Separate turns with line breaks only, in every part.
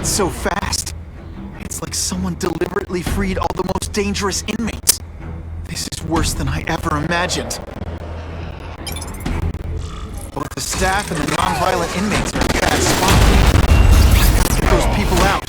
That's so fast. It's like someone deliberately freed all the most dangerous inmates. This is worse than I ever imagined. Both the staff and the non-violent inmates are in a bad spot. I've got to get those people out.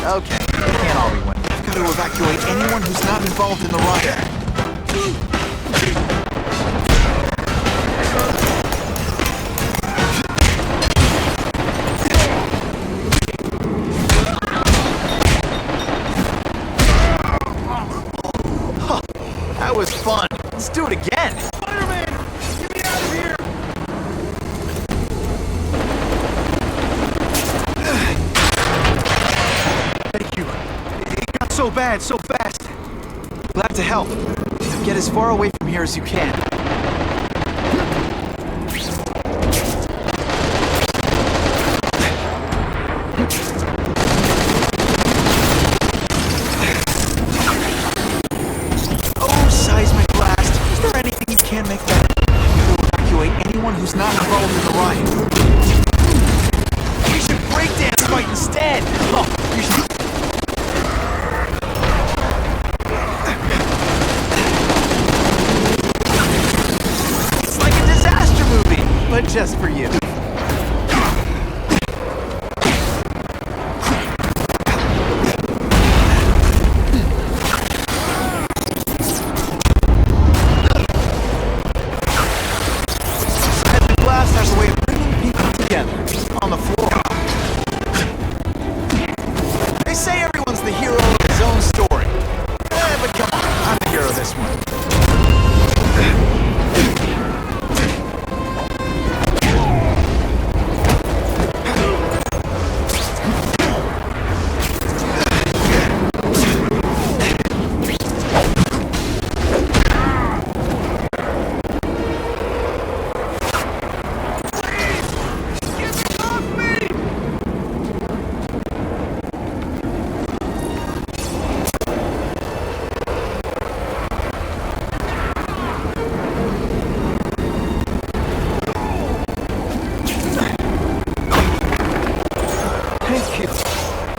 Okay, it can't all be one. I've got to evacuate anyone who's not involved in the riot. Huh, that was fun. Let's do it again. Spider-Man, get me out of here! Thank you. It got so bad, so fast. Glad to help. Now get as far away from here as you can. Oh, seismic blast. Is there anything you can make better? You gotta evacuate anyone who's not involved in the riot. We should breakdance fight instead. Oh, you should... But just for you. Seismic blast has a way of bringing people together on the floor. They say everyone's the hero of his own story. But come on, I'm the hero of this one.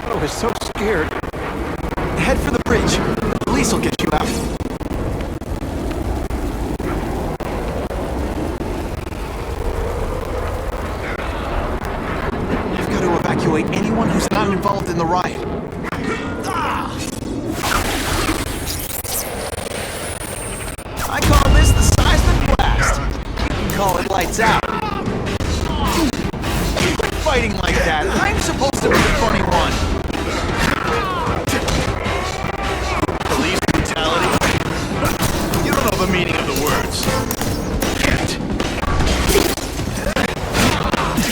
I was so scared. Head for the bridge. The police will get you out. I've got to evacuate anyone who's not involved in the riot. I call this the seismic blast. You can call it lights out. Quit fighting like that. I'm supposed to be the funny one. Police brutality? You don't know the meaning of the words.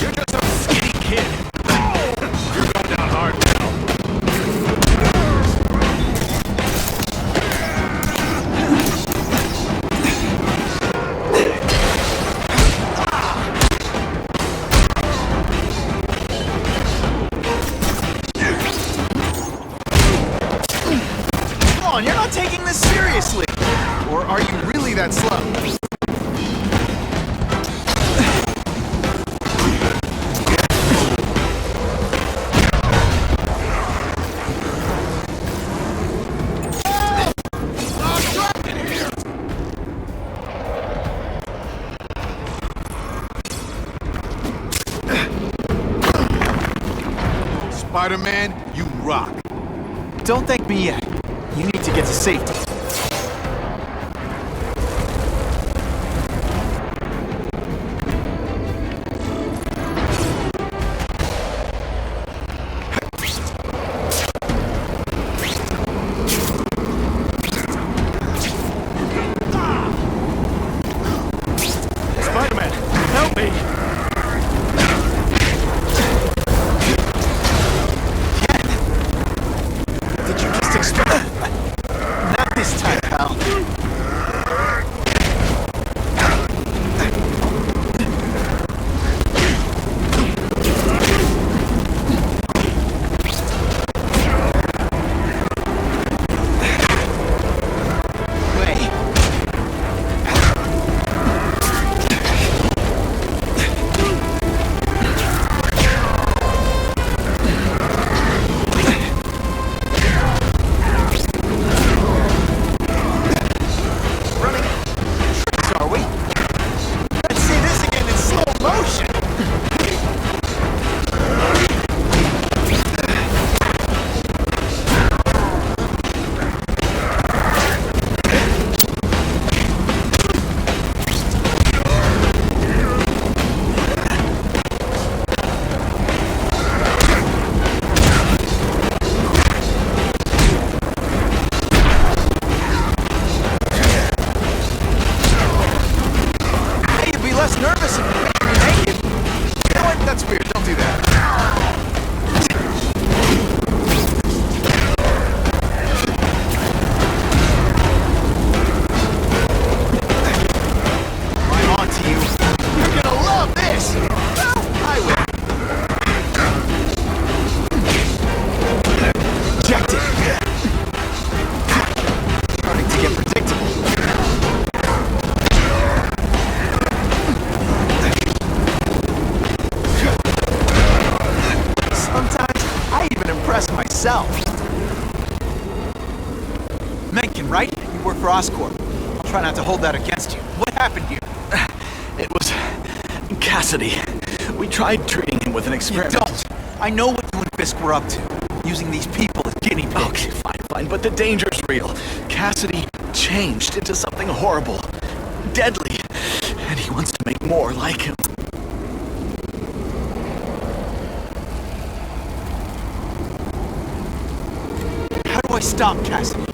You're just a skinny kid. You're going down hard now. this seriously? Or are you really that slow?
Spider-Man, you rock.
Don't thank me yet. You need to get to safety.
Spider-Man, help me!
Did you just expect? Not this time, pal. Wait. Are we? Let's see this again in slow motion. Hey, you'd be less nervous if you made me naked. You know what? That's weird. Don't do that. I'm on to you. You're gonna love this. Well, I will. Ejected. Starting to get predictable. Sometimes I even impress myself. Mencken, right? You work for Oscorp. I'll try not to hold that against you. What happened here?
It was Cassidy. We tried treating him with an
You
experiment.
don't. I know what you and Fisk were up to. Using these people as guinea pigs.
Okay, fine, but the danger's real. Cassidy changed into something horrible, deadly, and he wants to make more like him.
How do I stop Cassidy?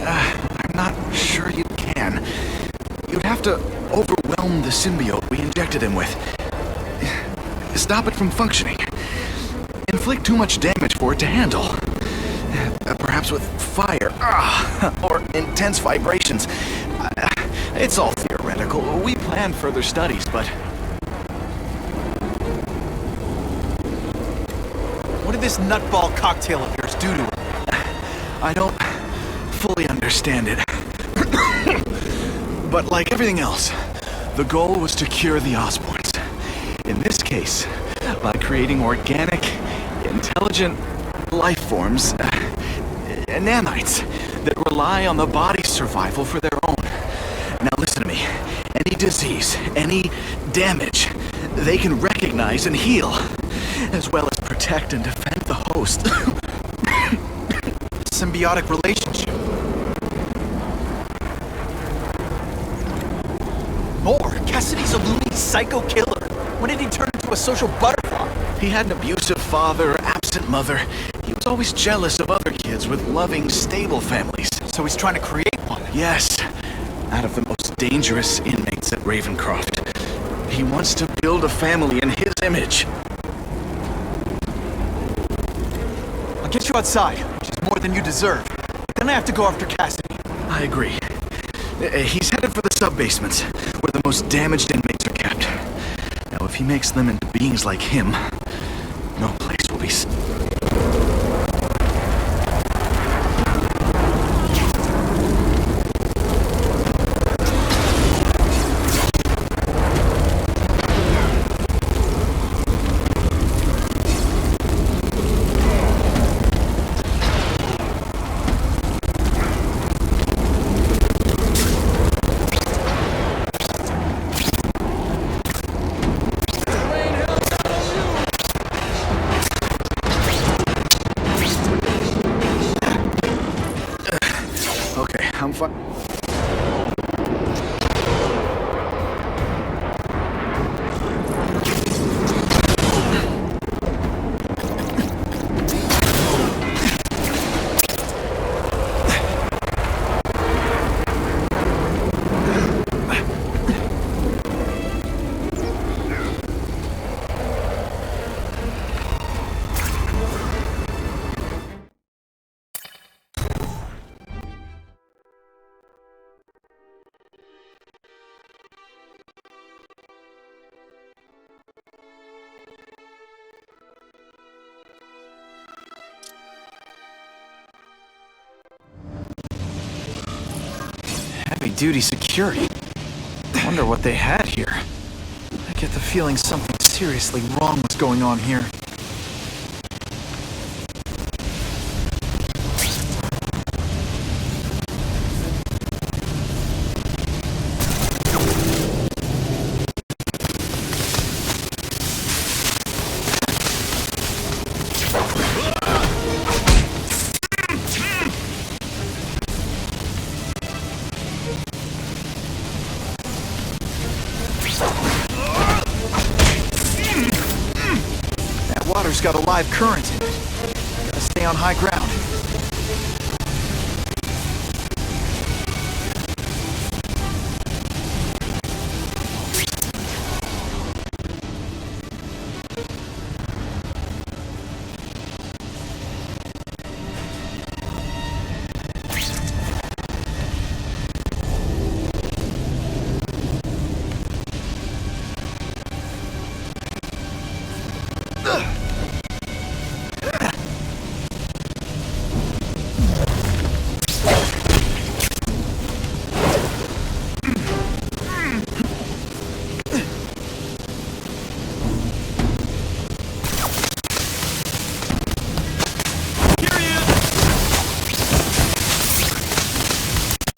I'm not sure you can. You'd have to overwhelm the symbiote we injected him with. Stop it from functioning. Inflict too much damage for it to handle. Perhaps with fire, or intense vibrations. It's all theoretical. We planned further studies, but
What did this nutball cocktail of yours do to him?
I don't fully understand it. But like everything else, the goal was to cure the Osborns. In this case, by creating organic, intelligent life forms, nanites, that rely on the body's survival for their own. Now listen to me. Any disease, any damage, they can recognize and heal, as well as protect and defend the host.
Symbiotic relationship. More. Cassidy's a loony psycho killer. When did he turn into a social butterfly?
He had an abusive father, absent mother. He was always jealous of other kids with loving, stable families.
So he's trying to create one.
Yes, out of the most dangerous inmates at Ravencroft. He wants to build a family in his image.
I'll get you outside, which is more than you deserve. Then I have to go after Cassidy.
I agree. He's headed for the sub-basements, where the most damaged inmates are kept. Now, if he makes them into beings like him, no place will be safe. I'm fine.
Heavy-duty security. Wonder what they had here. I get the feeling something seriously wrong was going on here. Water's got a live current in it. Gotta stay on high ground.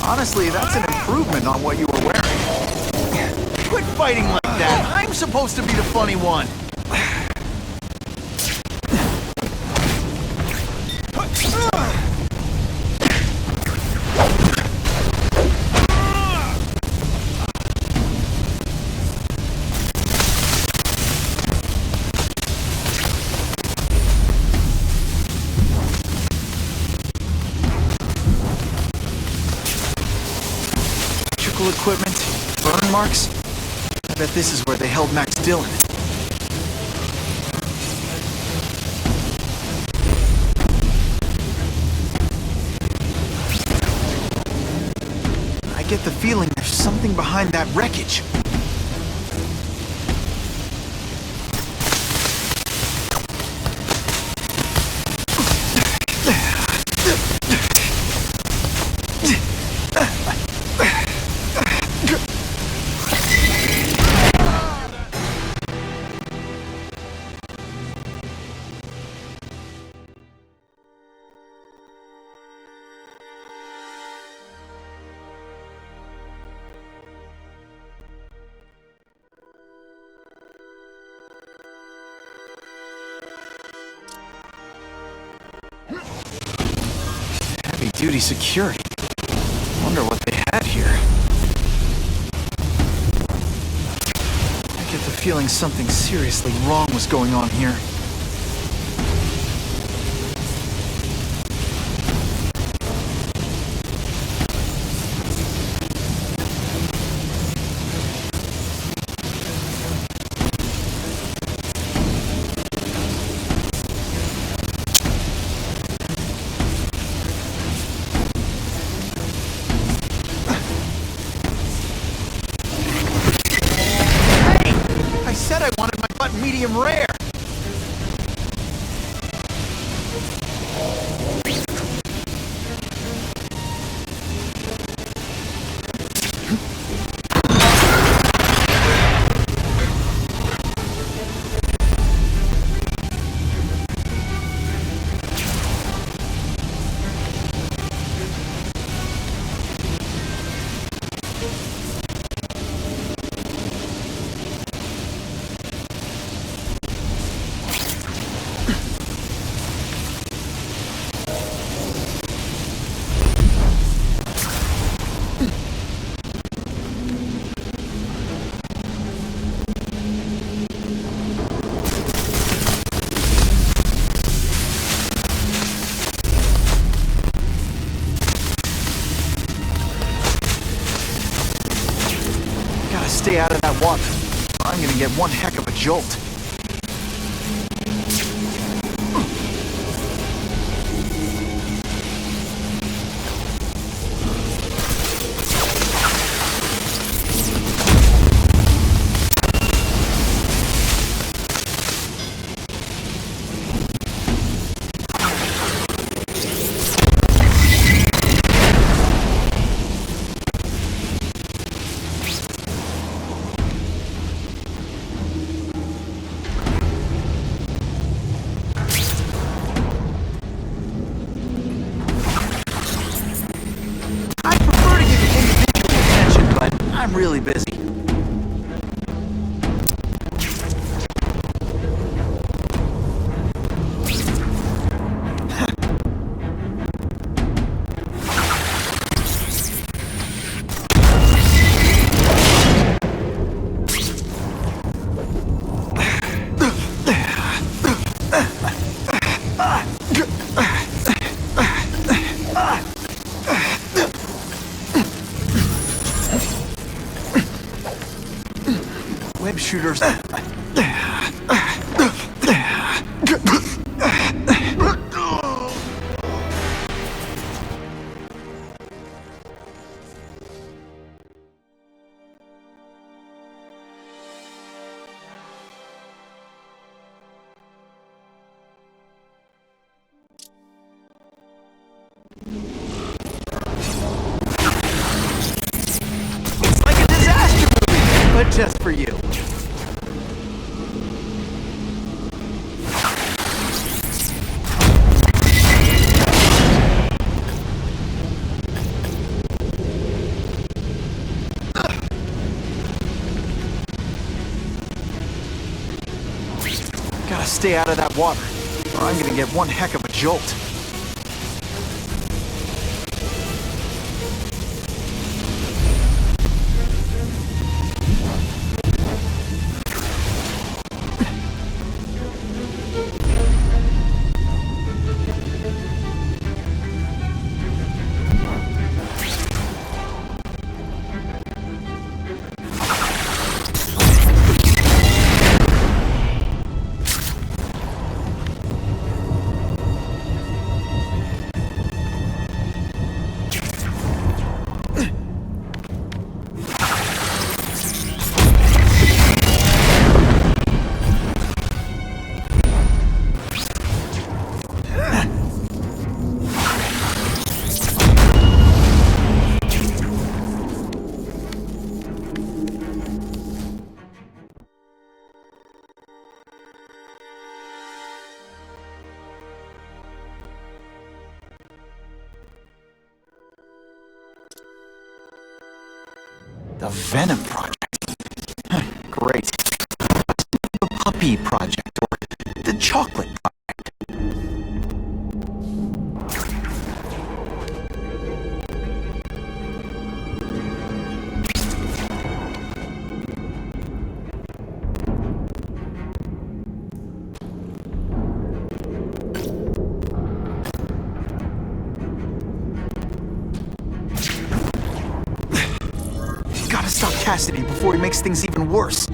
Honestly, that's an improvement on what you were wearing. Quit fighting like that. I'm supposed to be the funny one. Equipment, burn marks. I bet this is where they held Max Dillon. I get the feeling there's something behind that wreckage. Heavy-duty security. Wonder what they had here. I get the feeling something seriously wrong was going on here. I wanted my butt medium rare. that water, or I'm gonna get one heck of a jolt. I'm really busy. Web shooters. It's like a disaster movie, but just for you. Gotta stay out of that water, or I'm gonna get one heck of a jolt. The Venom Project. Great. The Puppy Project, or the Chocolate Project. Gotta stop Cassidy before he makes things even worse.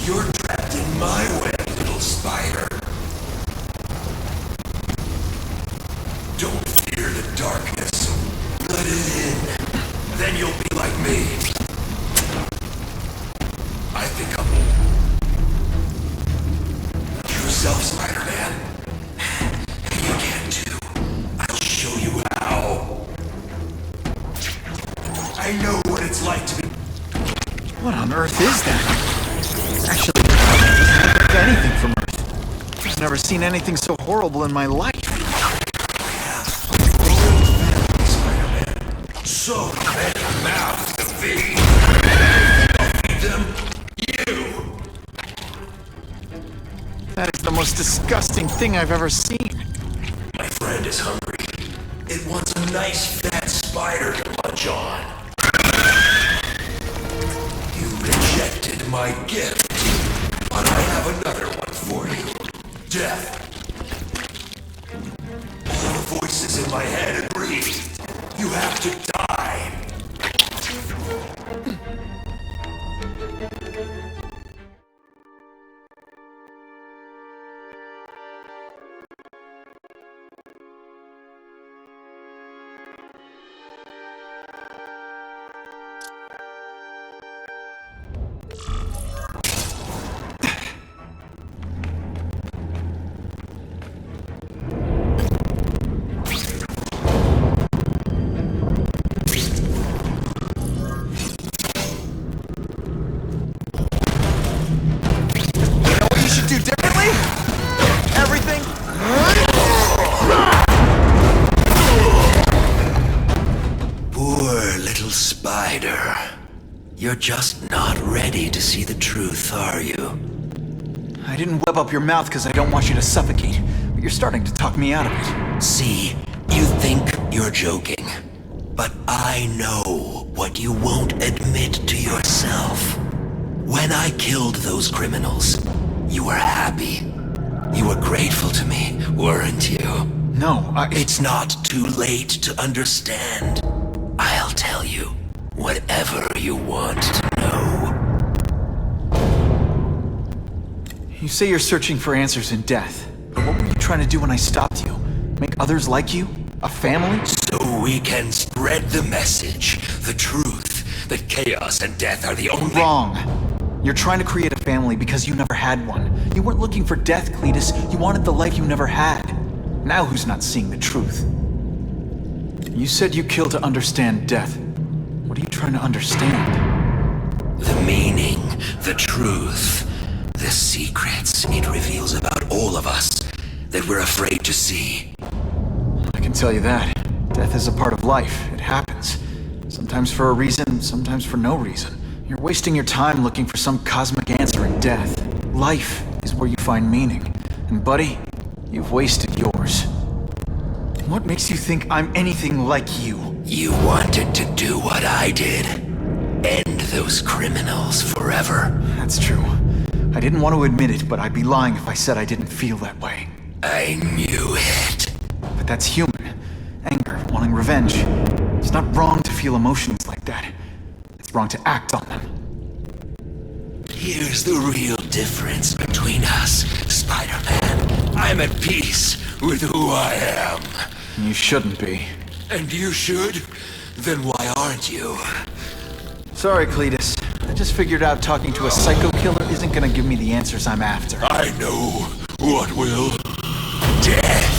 You're trapped in my web, little spider. Don't fear the darkness. Let it in. Then you'll be like me. I think I'm... Yourself, Spider-Man. You can too. I'll show you how. I know what it's like to be...
What on earth is that? Actually, it doesn't look like anything from Earth. I've never seen anything so horrible in my life.
Spider-Man. So many mouths to feed. I'll feed them? You!
That is the most disgusting thing I've ever seen.
My friend is hungry. It wants a nice fat spider to munch on. You rejected my gift, but I have another one for you. Death. All the voices in my head agree. You have to die.
Do differently? Everything?
Poor little spider. You're just not ready to see the truth, are you?
I didn't web up your mouth because I don't want you to suffocate, but you're starting to talk me out of it.
See, you think you're joking. But I know what you won't admit to yourself. When I killed those criminals, you were happy. You were grateful to me, weren't you?
No,
It's not too late to understand. I'll tell you whatever you want to know.
You say you're searching for answers in death, but what were you trying to do when I stopped you? Make others like you? A family?
So we can spread the message, the truth, that chaos and death are the only—
Wrong. You're trying to create a family because you never had one. You weren't looking for death, Cletus. You wanted the life you never had. Now who's not seeing the truth? You said you killed to understand death. What are you trying to understand?
The meaning, the truth, the secrets it reveals about all of us that we're afraid to see.
I can tell you that. Death is a part of life. It happens. Sometimes for a reason, sometimes for no reason. You're wasting your time looking for some cosmic answer in death. Life is where you find meaning. And buddy, you've wasted yours. What makes you think I'm anything like you?
You wanted to do what I did. End those criminals forever.
That's true. I didn't want to admit it, but I'd be lying if I said I didn't feel that way.
I knew it.
But that's human. Anger, wanting revenge. It's not wrong to feel emotions like that. It's wrong to act on them.
Here's the real difference between us, Spider-Man. I'm at peace with who I am.
You shouldn't be.
And you should? Then why aren't you?
Sorry, Cletus. I just figured out talking to a psycho killer isn't gonna give me the answers I'm after.
I know what will. Death.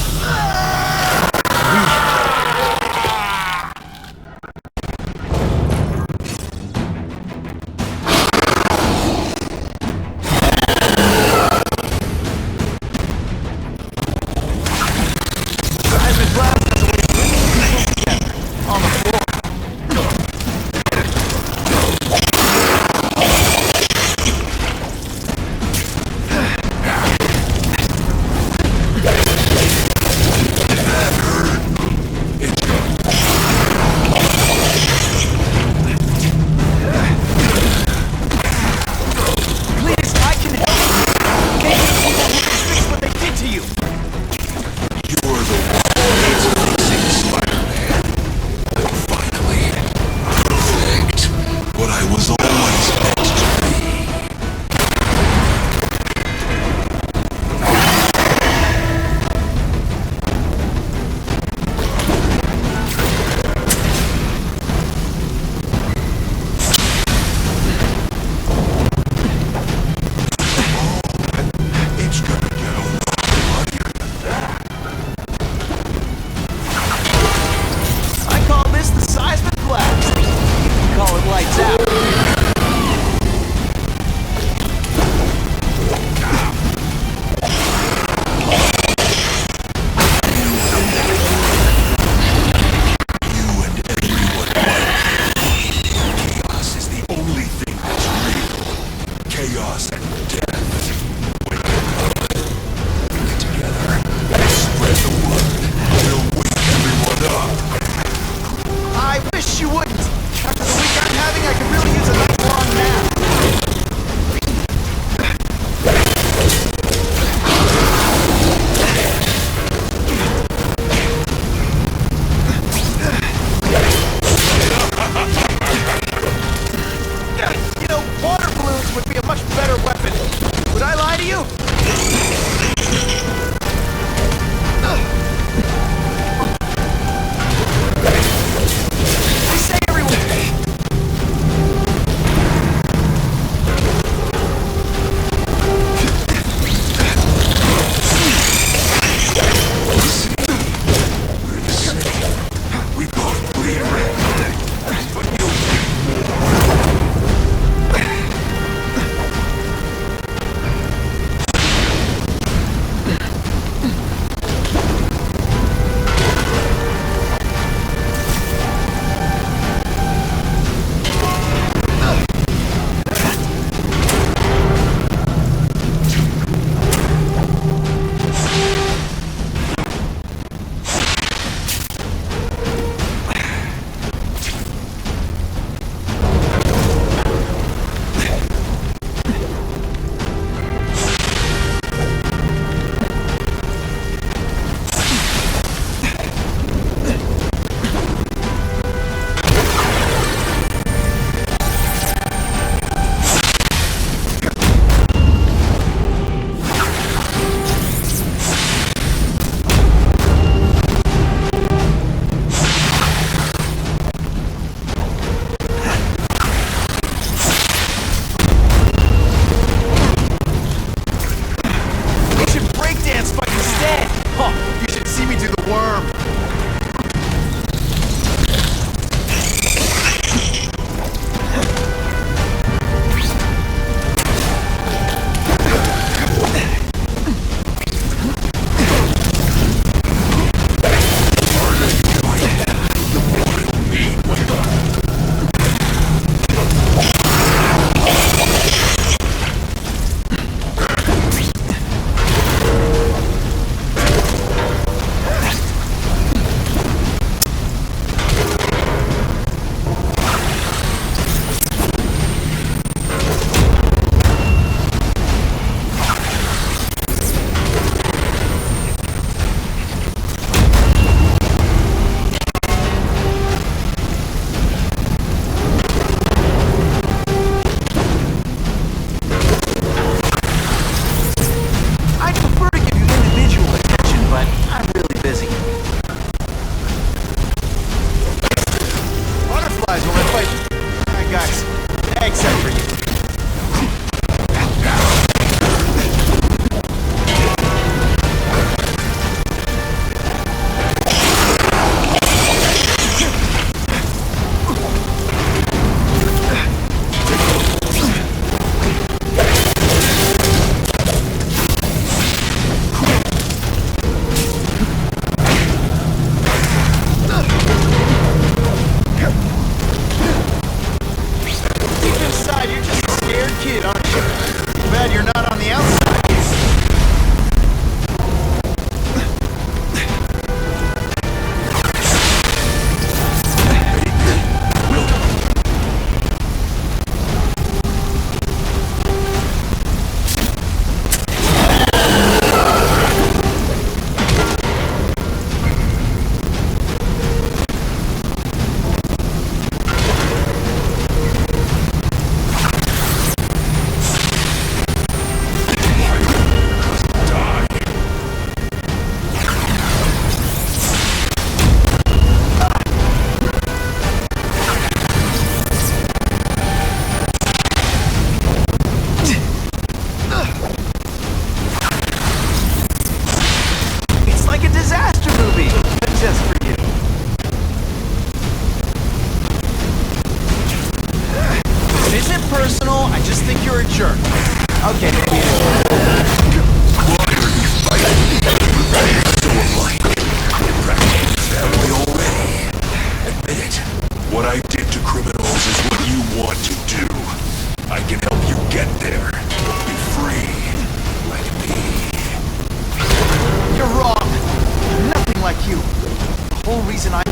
whole reason I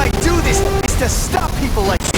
do this is to stop people like you.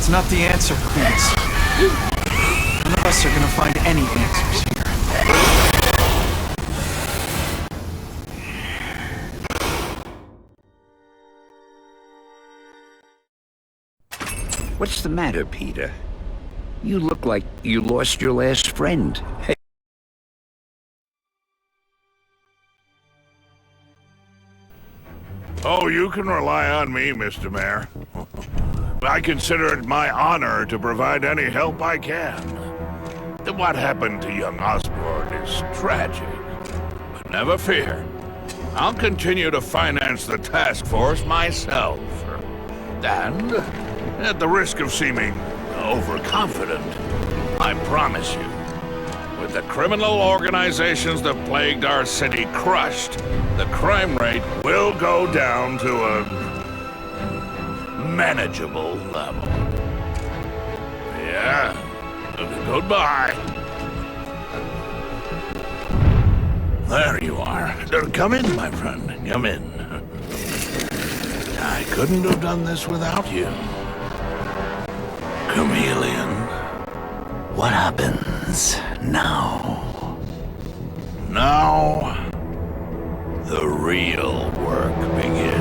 That's not the answer, please. None of us are gonna find any answers here.
What's the matter, Peter? You look like you lost your last friend. Hey.
Oh, you can rely on me, Mr. Mayor. I consider it my honor to provide any help I can. What happened to young Osborn is tragic, but never fear. I'll continue to finance the task force myself. And, at the risk of seeming overconfident, I promise you, with the criminal organizations that plagued our city crushed, the crime rate will go down to a manageable level. Yeah. Goodbye. There you are. Come in, my friend. Come in. I couldn't have done this without you. Chameleon.
What happens now?
Now, the real work begins.